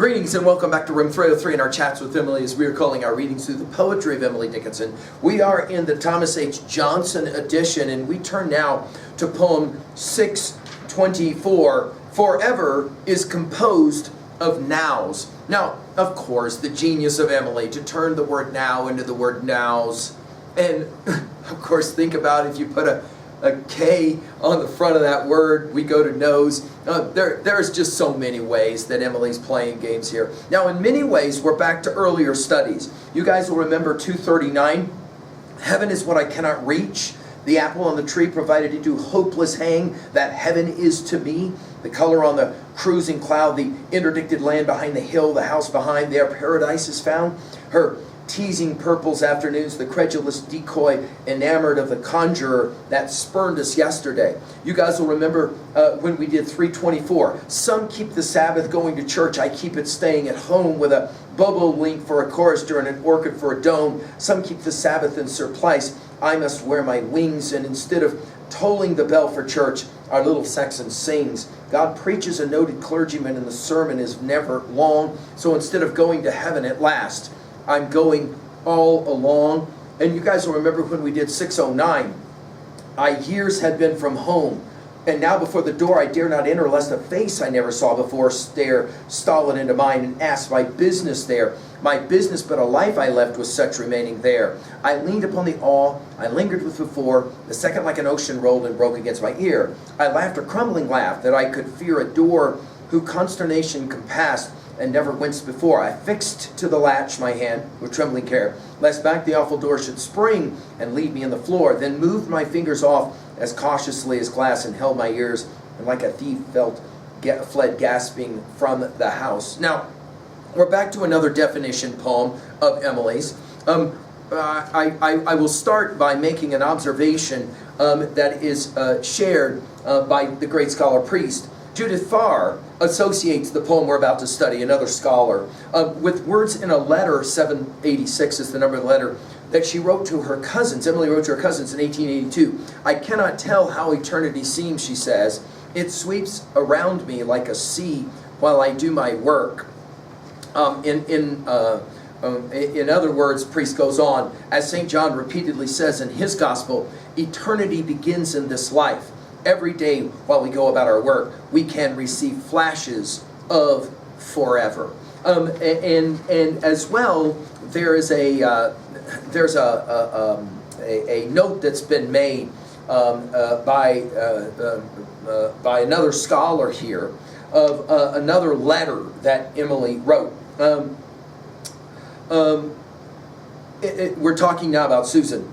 Greetings and welcome back to Room 303 in our chats with Emily as we are calling our readings through the poetry of Emily Dickinson. We are in the Thomas H. Johnson edition and we turn now to poem 624. Forever is composed of nows. Now, of course, the genius of Emily to turn the word now into the word nows. And of course, think about if you put a K on the front of that word, we go to nose. There's just so many ways that Emily's playing games here. Now, in many ways, we're back to earlier studies. You guys will remember 239. Heaven is what I cannot reach. The apple on the tree provided it do hopeless hang. That heaven is to me. The color on the cruising cloud, the interdicted land behind the hill, the house behind, there paradise is found. Her teasing purples afternoons, the credulous decoy enamored of the conjurer that spurned us yesterday. You guys will remember when we did 324. Some keep the Sabbath going to church. I keep it staying at home with a bobolink for a chorister and an orchid for a dome. Some keep the Sabbath in surplice. I must wear my wings, and instead of tolling the bell for church, our little Saxon sings. God preaches a noted clergyman, and the sermon is never long. So instead of going to heaven at last, I'm going all along. And you guys will remember when we did 609. I years had been from home, and now before the door I dare not enter, lest a face I never saw before stare stolid into mine and ask my business there. My business but a life I left with such remaining there. I leaned upon the awe I lingered with before. The second like an ocean rolled and broke against my ear. I laughed a crumbling laugh that I could fear a door who consternation compassed and never winced before. I fixed to the latch my hand with trembling care, lest back the awful door should spring and leave me in the floor. Then moved my fingers off as cautiously as glass and held my ears, and like a thief fled gasping from the house. Now, we're back to another definition poem of Emily's. I will start by making an observation that is shared by the great scholar priest. Judith Farr associates the poem we're about to study, another scholar, with words in a letter, 786 is the number of the letter, that she wrote to her cousins. Emily wrote to her cousins in 1882. I cannot tell how eternity seems, she says. It sweeps around me like a sea while I do my work. In other words, priest goes on, as St. John repeatedly says in his gospel, eternity begins in this life. Every day while we go about our work, we can receive flashes of forever. And as well, there's a note that's been made by another scholar here of another letter that Emily wrote. We're talking now about Susan.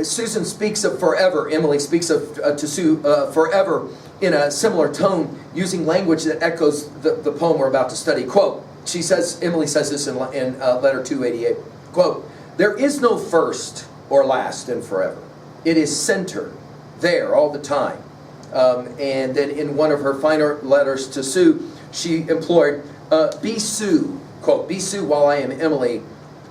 Susan speaks of forever. Emily speaks of to Sue forever in a similar tone, using language that echoes the poem we're about to study. Quote, she says, Emily says this in letter 288, quote, there is no first or last in forever. It is centered there all the time. And then in one of her finer letters to Sue, she implored, be Sue, quote, be Sue while I am Emily,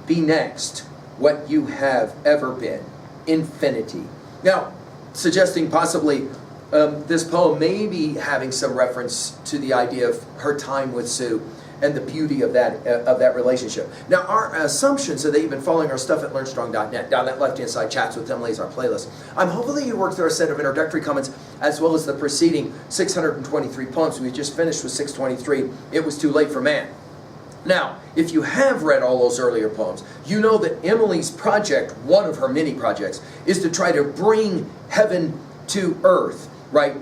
be next what you have ever been. Infinity. Now, suggesting possibly this poem may be having some reference to the idea of her time with Sue and the beauty of that relationship. Now, our assumption, so that you've been following our stuff at learnstrong.net, down that left-hand side, Chats with Emily is our playlist. I'm hopeful that you worked through a set of introductory comments as well as the preceding 623 poems. We just finished with 623. It was too late for man. Now, if you have read all those earlier poems, you know that Emily's project, one of her many projects, is to try to bring heaven to earth, right?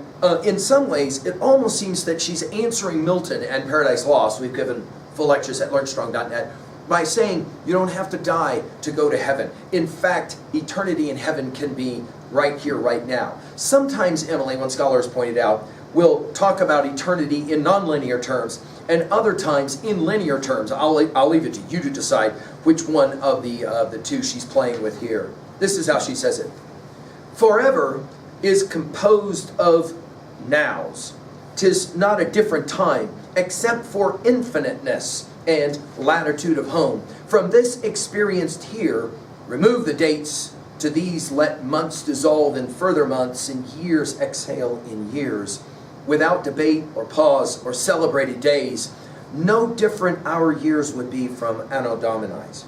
In some ways, it almost seems that she's answering Milton and Paradise Lost. We've given full lectures at learnstrong.net by saying you don't have to die to go to heaven. In fact, eternity in heaven can be right here, right now. Sometimes Emily, one scholar has pointed out, will talk about eternity in nonlinear terms, and other times in linear terms. I'll leave it to you to decide which one of the two she's playing with here. This is how she says it. Forever is composed of nows. 'Tis not a different time, except for infiniteness and latitude of home. From this experienced here, remove the dates. To these let months dissolve in further months, and years exhale in years. Without debate or pause or celebrated days, no different our years would be from Anno Domini's.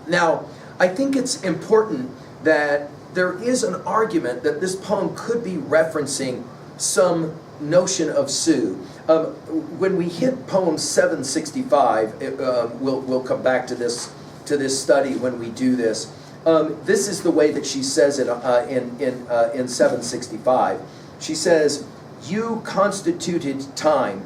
Now, I think it's important that there is an argument that this poem could be referencing some notion of Sue. When we hit poem 765, we'll come back to this study when we do this. This is the way that she says it in 765. She says, "You constituted time,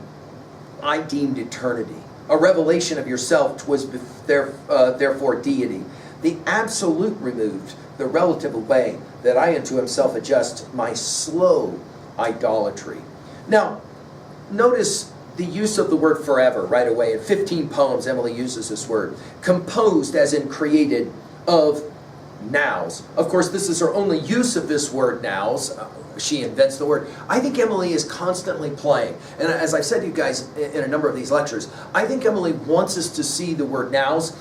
I deemed eternity. A revelation of yourself, 'twas therefore deity. The absolute removed, the relative away, that I unto himself adjust my slow idolatry." Now, notice the use of the word forever right away. In 15 poems, Emily uses this word. Composed, as in created, of nows. Of course, this is her only use of this word nows. She invents the word. I think Emily is constantly playing. And as I've said to you guys in a number of these lectures, I think Emily wants us to see the word nows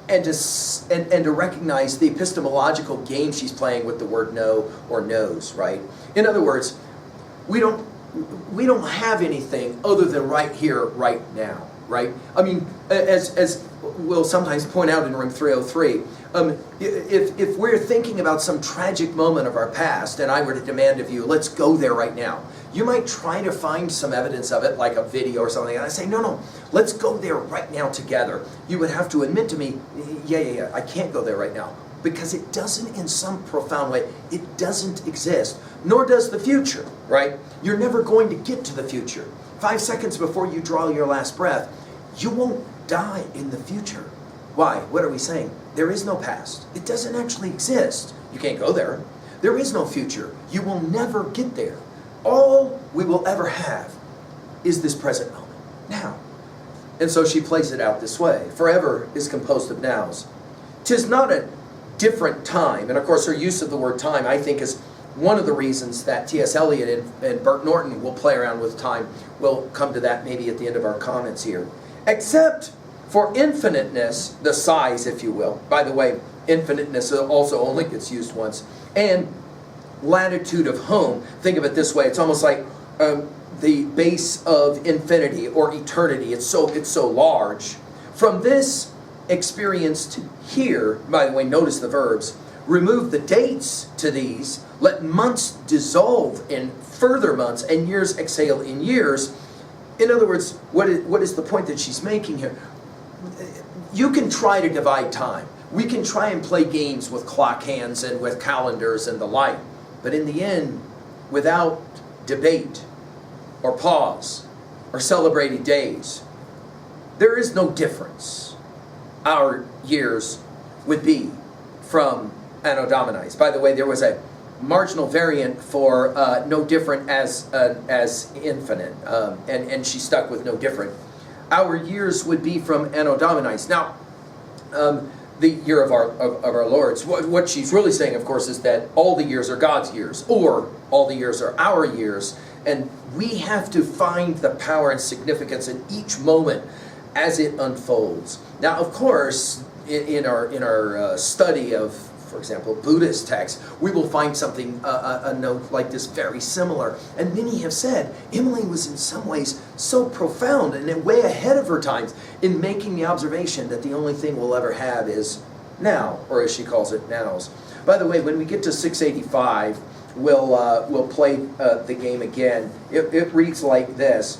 and to recognize the epistemological game she's playing with the word no or knows, right? In other words, we don't have anything other than right here, right now, right? I mean, as we'll sometimes point out in room 303, if we're thinking about some tragic moment of our past and I were to demand of you, let's go there right now, you might try to find some evidence of it, like a video or something, and I say, no, let's go there right now together. You would have to admit to me, yeah, I can't go there right now, because it doesn't, in some profound way, it doesn't exist, nor does the future, right? You're never going to get to the future. 5 seconds before you draw your last breath, you won't die in the future. Why? What are we saying? There is no past. It doesn't actually exist. You can't go there. There is no future. You will never get there. All we will ever have is this present moment, now. And so she plays it out this way. Forever is composed of nows. 'Tis not a different time. And of course her use of the word time, I think, is one of the reasons that T.S. Eliot and Bert Norton will play around with time. We'll come to that maybe at the end of our comments here. Except for infiniteness, the size, if you will. By the way, infiniteness also only gets used once. And latitude of home. Think of it this way. It's almost like the base of infinity or eternity. It's so large. From this experienced here, by the way, notice the verbs, remove the dates to these, let months dissolve in further months and years exhale in years. In other words, what is the point that she's making here? You can try to divide time. We can try and play games with clock hands and with calendars and the like. But in the end, without debate or pause or celebrating days, there is no difference. Our years would be from Anno Domini's. By the way, there was a marginal variant for no different as infinite, and she stuck with no different. Our years would be from Anno Domini's. Now, the year of our Lord's. What she's really saying, of course, is that all the years are God's years, or all the years are our years, and we have to find the power and significance in each moment as it unfolds. Now, of course, in our study of, for example, Buddhist texts, we will find something, a note like this very similar. And many have said Emily was in some ways so profound and way ahead of her times in making the observation that the only thing we'll ever have is now, or as she calls it, nows. By the way, when we get to 685, we'll play the game again. It reads like this.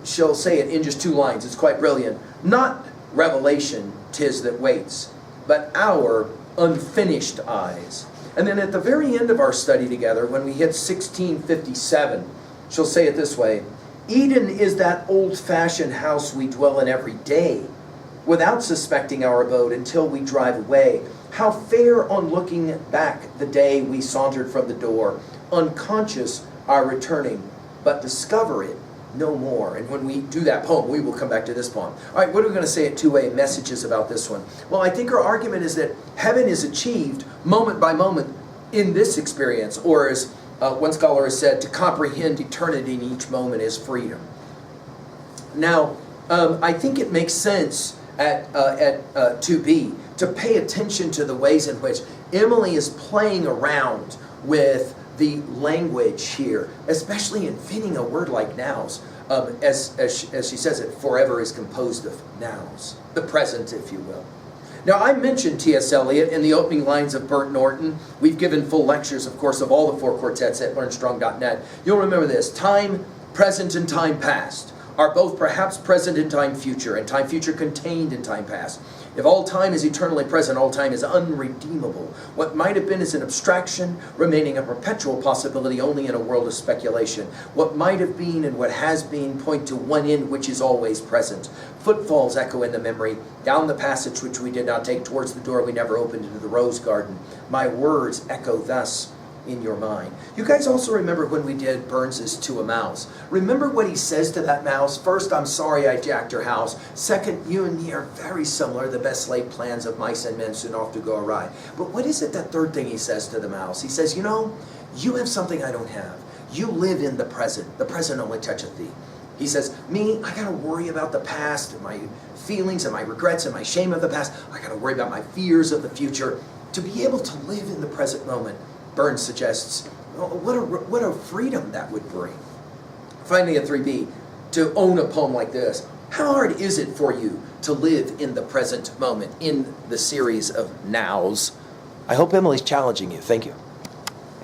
She'll say it in just 2 lines. It's quite brilliant. Not revelation 'tis that waits, but our unfinished eyes. And then at the very end of our study together, when we hit 1657, she'll say it this way. Eden is that old-fashioned house we dwell in every day, without suspecting our abode until we drive away. How fair on looking back the day we sauntered from the door, unconscious our returning, but discover it no more. And when we do that poem, we will come back to this poem. All right, what are we going to say at 2A messages about this one? Well, I think our argument is that heaven is achieved moment by moment in this experience, or as one scholar has said, to comprehend eternity in each moment is freedom. Now, I think it makes sense at 2B to pay attention to the ways in which Emily is playing around with the language here, especially in fitting a word like nows. as she says it, forever is composed of nows, the present, if you will. Now, I mentioned T.S. Eliot in the opening lines of Burnt Norton. We've given full lectures, of course, of all the 4 quartets at learnstrong.net. You'll remember this: time present and time past are both perhaps present in time future, and time future contained in time past. If all time is eternally present, all time is unredeemable. What might have been is an abstraction, remaining a perpetual possibility only in a world of speculation. What might have been and what has been point to one end which is always present. Footfalls echo in the memory, down the passage which we did not take, towards the door we never opened into the rose garden. My words echo thus in your mind. You guys also remember when we did Burns's To a Mouse. Remember what he says to that mouse? First, I'm sorry I jacked your house. Second, you and me are very similar. The best laid plans of mice and men soon off to go awry. But what is it, that third thing he says to the mouse? He says, you know, you have something I don't have. You live in the present. The present only toucheth thee. He says, me, I gotta worry about the past and my feelings and my regrets and my shame of the past. I gotta worry about my fears of the future. To be able to live in the present moment, Burns suggests, oh, what a freedom that would bring. Finally, at 3B, to own a poem like this, how hard is it for you to live in the present moment in the series of nows? I hope Emily's challenging you. Thank you.